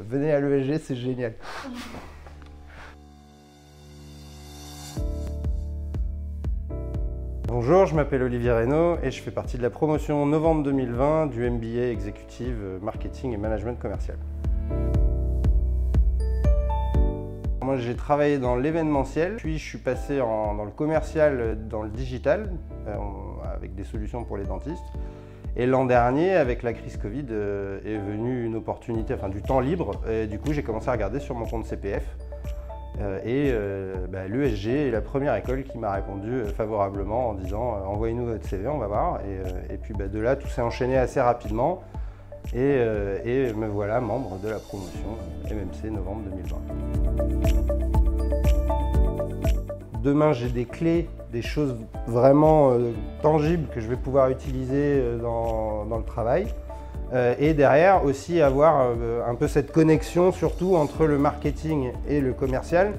Venez à l'ESG, c'est génial. Bonjour, je m'appelle Olivier Reynaud et je fais partie de la promotion novembre 2020 du MBA Executive Marketing et Management Commercial. Moi, j'ai travaillé dans l'événementiel, puis je suis passé dans le commercial, dans le digital, avec des solutions pour les dentistes. Et l'an dernier, avec la crise Covid, est venue une opportunité, enfin du temps libre. Et du coup, j'ai commencé à regarder sur mon compte CPF. L'ESG est la première école qui m'a répondu favorablement en disant envoyez-nous votre CV, on va voir. Et puis de là, tout s'est enchaîné assez rapidement. Et me voilà membre de la promotion MMC novembre 2020. Demain, j'ai des clés, des choses vraiment tangibles que je vais pouvoir utiliser dans le travail. Et derrière aussi avoir un peu cette connexion surtout entre le marketing et le commercial.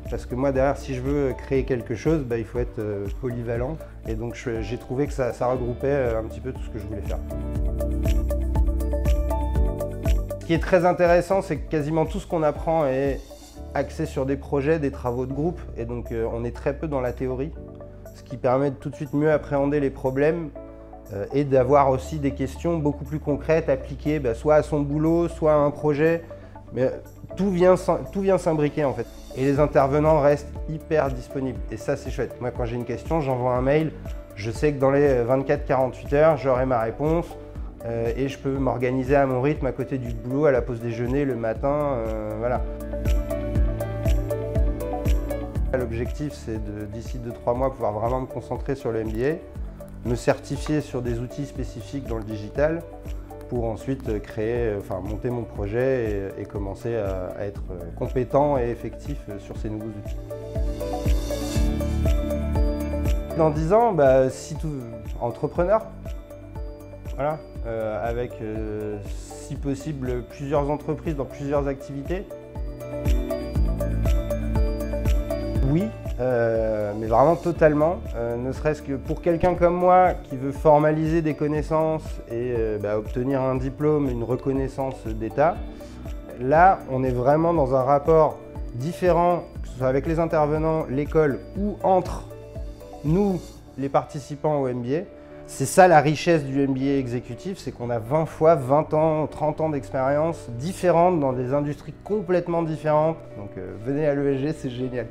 Parce que moi derrière, si je veux créer quelque chose, il faut être polyvalent. Et donc j'ai trouvé que ça regroupait un petit peu tout ce que je voulais faire. Ce qui est très intéressant, c'est que quasiment tout ce qu'on apprend est axé sur des projets, des travaux de groupe. Et donc on est très peu dans la théorie, ce qui permet de tout de suite mieux appréhender les problèmes et d'avoir aussi des questions beaucoup plus concrètes, appliquées soit à son boulot, soit à un projet. Mais tout vient s'imbriquer en fait. Et les intervenants restent hyper disponibles. Et ça, c'est chouette. Moi, quand j'ai une question, j'envoie un mail. Je sais que dans les 24-48 heures, j'aurai ma réponse. Et je peux m'organiser à mon rythme à côté du boulot, à la pause déjeuner, le matin. Voilà. L'objectif, c'est d'ici 2-3 mois, pouvoir vraiment me concentrer sur le MBA, me certifier sur des outils spécifiques dans le digital pour ensuite monter mon projet et commencer à être compétent et effectif sur ces nouveaux outils. Dans 10 ans, entrepreneur, voilà, avec si possible plusieurs entreprises dans plusieurs activités. Oui, mais vraiment totalement, ne serait-ce que pour quelqu'un comme moi qui veut formaliser des connaissances et obtenir un diplôme, une reconnaissance d'État. Là, on est vraiment dans un rapport différent, que ce soit avec les intervenants, l'école ou entre nous, les participants au MBA. C'est ça la richesse du MBA exécutif, c'est qu'on a 20 fois 20 ans, 30 ans d'expérience différentes dans des industries complètement différentes. Donc venez à l'ESG, c'est génial.